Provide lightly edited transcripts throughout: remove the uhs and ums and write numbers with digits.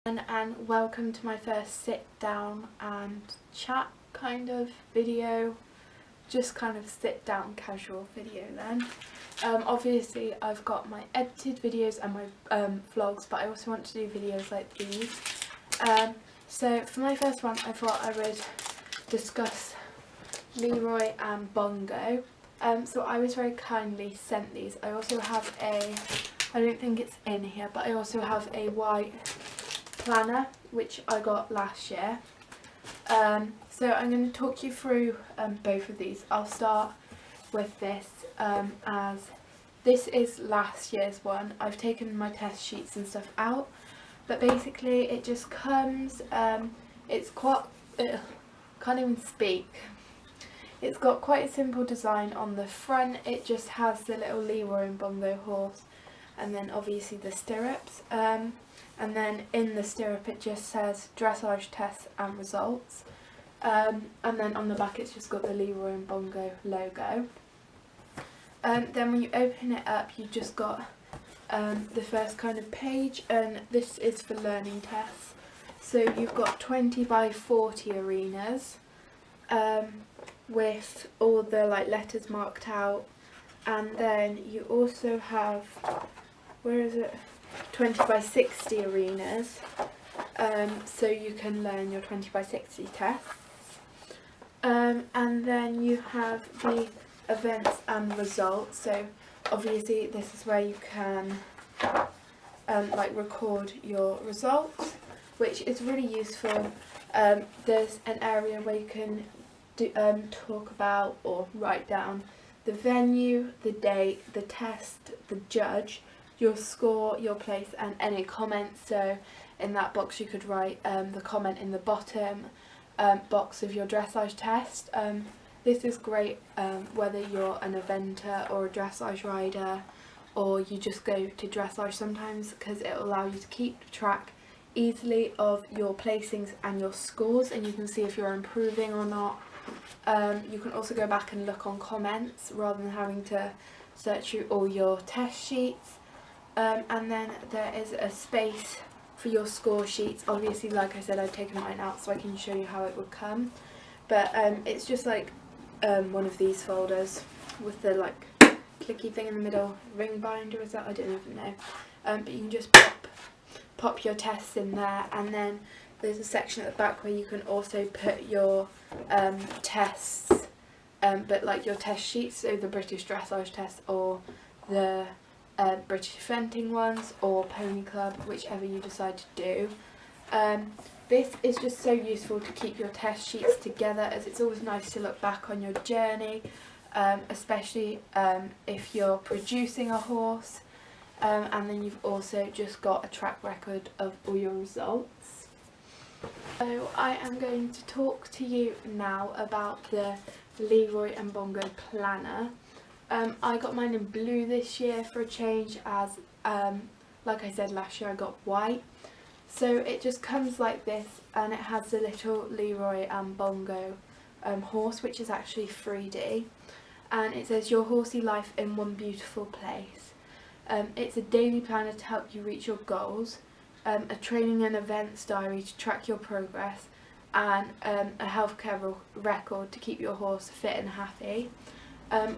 And welcome to my first sit down and chat kind of video, just kind of sit down casual video then. Obviously I've got my edited videos and my vlogs, but I also want to do videos like these. So for my first one I thought I would discuss Leroy and Bongo. So I was very kindly sent these. I also have I don't think it's in here, but I also have a white planner which I got last year. So I'm going to talk you through both of these. I'll start with this, as this is last year's one. I've taken my test sheets and stuff out, but basically it just comes, it's quite, can't even speak. It's got quite a simple design on the front. It just has the little Leroy and Bongo horse, and then obviously the stirrups, and then in the stirrup it just says dressage tests and results, and then on the back it's just got the Leroy and Bongo logo. Then when you open it up you just got the first kind of page, and this is for learning tests. So you've got 20 by 40 arenas with all the letters marked out, and then you also have, where is it, 20 by 60 arenas, so you can learn your 20 by 60 tests, and then you have the events and results. So obviously this is where you can record your results, which is really useful. There's an area where you can talk about or write down the venue, the date, the test, the judge, your score, your place, and any comments. So in that box you could write the comment in the bottom box of your dressage test. This is great whether you're an eventer or a dressage rider, or you just go to dressage sometimes, because it will allow you to keep track easily of your placings and your scores, and you can see if you're improving or not. You can also go back and look on comments rather than having to search through all your test sheets. And then there is a space for your score sheets. Obviously, like I said, I've taken mine out so I can show you how it would come. But it's just like one of these folders with the clicky thing in the middle. Ring binder, is that? I don't even know. But you can just pop your tests in there, and then there's a section at the back where you can also put your tests, but your test sheets, so the British dressage test or the British eventing ones or Pony Club, whichever you decide to do. This is just so useful to keep your test sheets together, as it's always nice to look back on your journey, especially if you're producing a horse, and then you've also just got a track record of all your results. So I am going to talk to you now about the Leroy and Bongo planner. I got mine in blue this year for a change, as like I said last year I got white. So it just comes like this, and it has the little Leroy and Bongo horse, which is actually 3D, and it says your horsey life in one beautiful place. It's a daily planner to help you reach your goals, a training and events diary to track your progress, and a healthcare record to keep your horse fit and happy.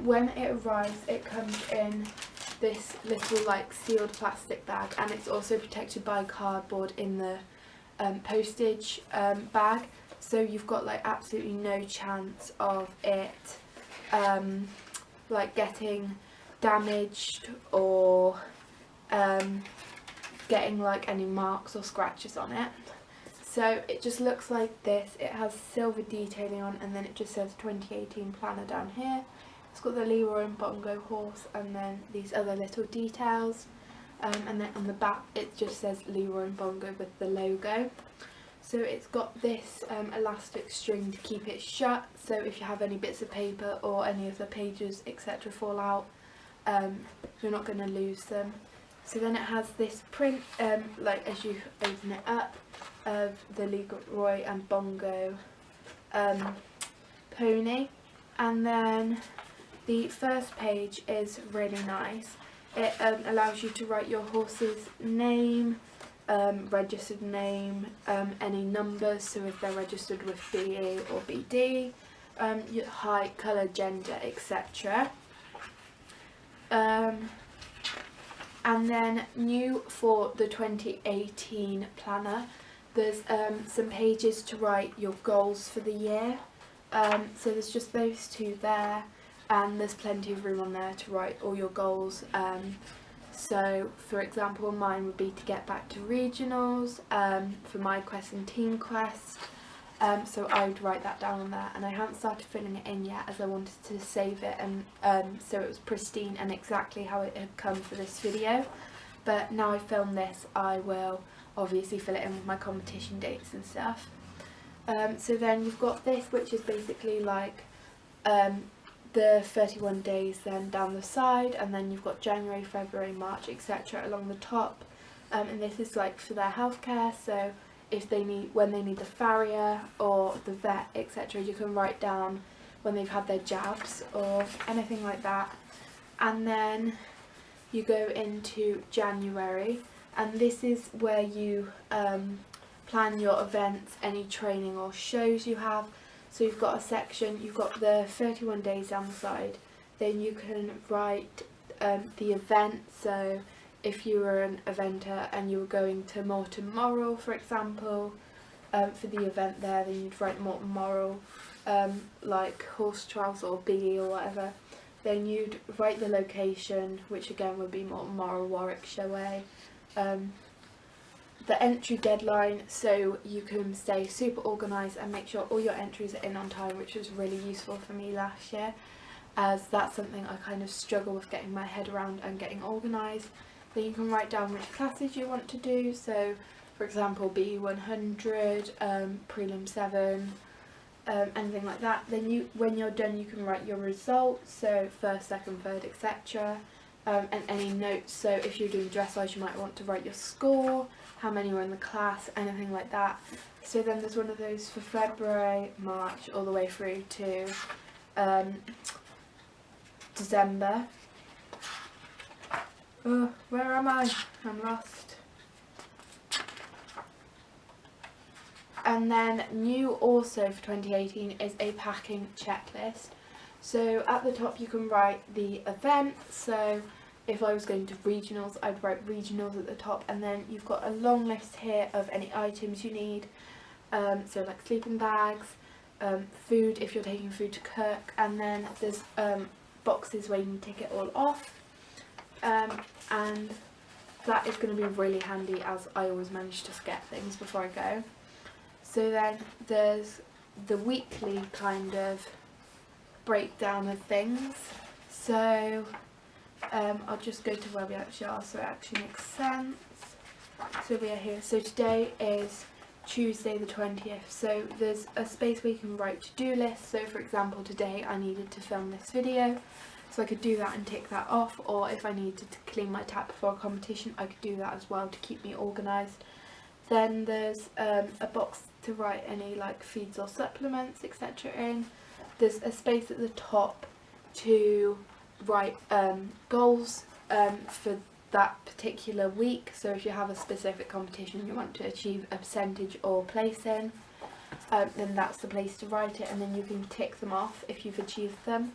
When it arrives it comes in this little sealed plastic bag, and it's also protected by cardboard in the postage bag, so you've got absolutely no chance of it getting damaged or getting any marks or scratches on it. So it just looks like this. It has silver detailing on, and then it just says 2018 planner down here. It's got the Leroy and Bongo horse, and then these other little details, and then on the back it just says Leroy and Bongo with the logo. So it's got this elastic string to keep it shut, so if you have any bits of paper or any of the pages etc. fall out, you're not going to lose them. So then it has this print, as you open it up, of the Leroy and Bongo pony, and then the first page is really nice. It allows you to write your horse's name, registered name, any numbers, so if they're registered with BE or BD, your height, colour, gender, etc. And then new for the 2018 planner, there's some pages to write your goals for the year. So there's just those two there, and there's plenty of room on there to write all your goals. So for example, mine would be to get back to regionals, for my quest and team quest. So I would write that down on there, and I haven't started filling it in yet as I wanted to save it and so it was pristine and exactly how it had come for this video. But now I filmed this, I will obviously fill it in with my competition dates and stuff. So then you've got this, which is basically like the 31 days then down the side, and then you've got January, February, March, etc. along the top. And this is like for their healthcare, so if they need, when they need the farrier or the vet, etc., you can write down when they've had their jabs or anything like that. And then you go into January, and this is where you plan your events, any training or shows you have. So you've got a section, you've got the 31 days down the side, then you can write the event. So if you were an eventer and you were going to Morton Moral, for example, for the event there, then you'd write Morton Moral, like horse trials or BE or whatever. Then you'd write the location, which again would be Morton Moral, Warwickshire Way. The entry deadline, so you can stay super organised and make sure all your entries are in on time, which was really useful for me last year, as that's something I kind of struggle with getting my head around and getting organised. Then you can write down which classes you want to do, so for example B100, Prelim 7, anything like that. Then when you're done, you can write your results, so first, second, third, etc. And any notes, so if you're doing dressage you might want to write your score, how many were in the class, anything like that. So then there's one of those for February, March, all the way through to December. Where am I? I'm lost. And then new also for 2018 is a packing checklist. So at the top you can write the event, so if I was going to regionals, I'd write regionals at the top, and then you've got a long list here of any items you need, so like sleeping bags, food if you're taking food to cook, and then there's boxes where you can tick it all off, and that is going to be really handy as I always manage to forget things before I go. So then there's the weekly kind of breakdown of things, so I'll just go to where we actually are so it actually makes sense. So we are here, so today is Tuesday the 20th, so there's a space where you can write to-do lists. So for example today I needed to film this video, so I could do that and tick that off, or if I needed to clean my tap before a competition I could do that as well to keep me organised. Then there's a box to write any like feeds or supplements etc. in. There's a space at the top to write goals for that particular week, so if you have a specific competition you want to achieve a percentage or place in, then that's the place to write it, and then you can tick them off if you've achieved them.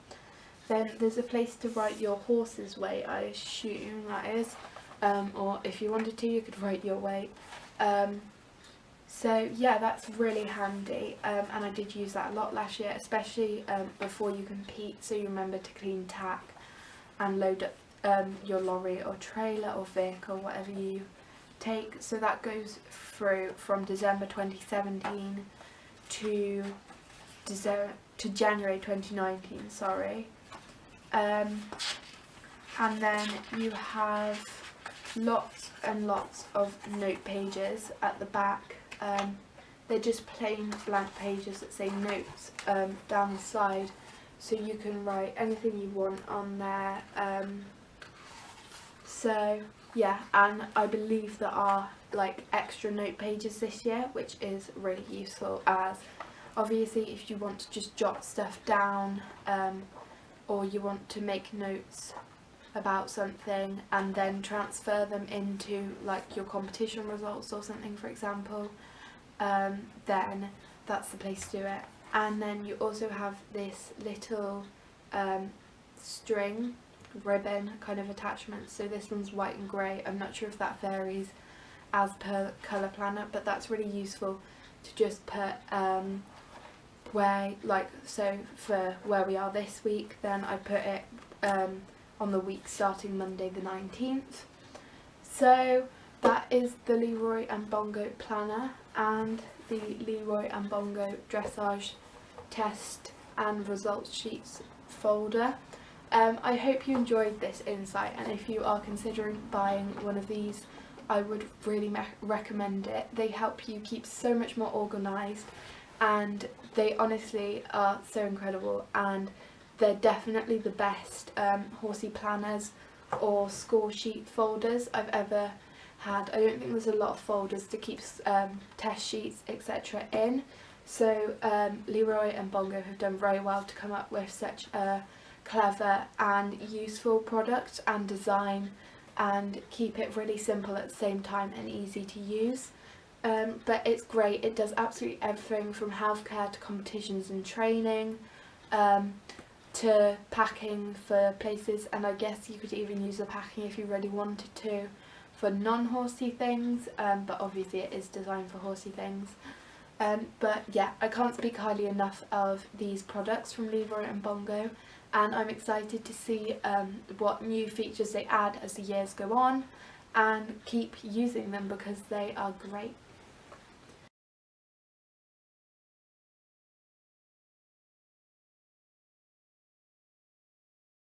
Then there's a place to write your horse's weight, I assume that is, or if you wanted to you could write your weight. So yeah, that's really handy, and I did use that a lot last year, especially before you compete, so you remember to clean tack and load up your lorry or trailer or vehicle, whatever you take. So that goes through from December 2017 to January 2019, sorry. And then you have lots and lots of note pages at the back. They're just plain blank pages that say notes down the side, so you can write anything you want on there. So yeah, and I believe there are like extra note pages this year, which is really useful, as obviously if you want to just jot stuff down, or you want to make notes about something and then transfer them into like your competition results or something, for example, then that's the place to do it. And then you also have this little string ribbon kind of attachment. So this one's white and grey. I'm not sure if that varies as per colour planner, but that's really useful to just put where, like, so for where we are this week, then I put it on the week starting Monday the 19th. So that is the Leroy and Bongo planner and the Leroy and Bongo dressage test and results sheets folder. I hope you enjoyed this insight, and if you are considering buying one of these, I would really recommend it. They help you keep so much more organised, and they honestly are so incredible, and they're definitely the best horsey planners or score sheet folders I've ever had. I don't think there's a lot of folders to keep test sheets etc. in, so Leroy and Bongo have done very well to come up with such a clever and useful product and design, and keep it really simple at the same time and easy to use. But it's great. It does absolutely everything from healthcare to competitions and training, to packing for places, and I guess you could even use the packing if you really wanted to for non-horsey things, but obviously it is designed for horsey things. But yeah, I can't speak highly enough of these products from Leroy and Bongo, and I'm excited to see what new features they add as the years go on, and keep using them because they are great.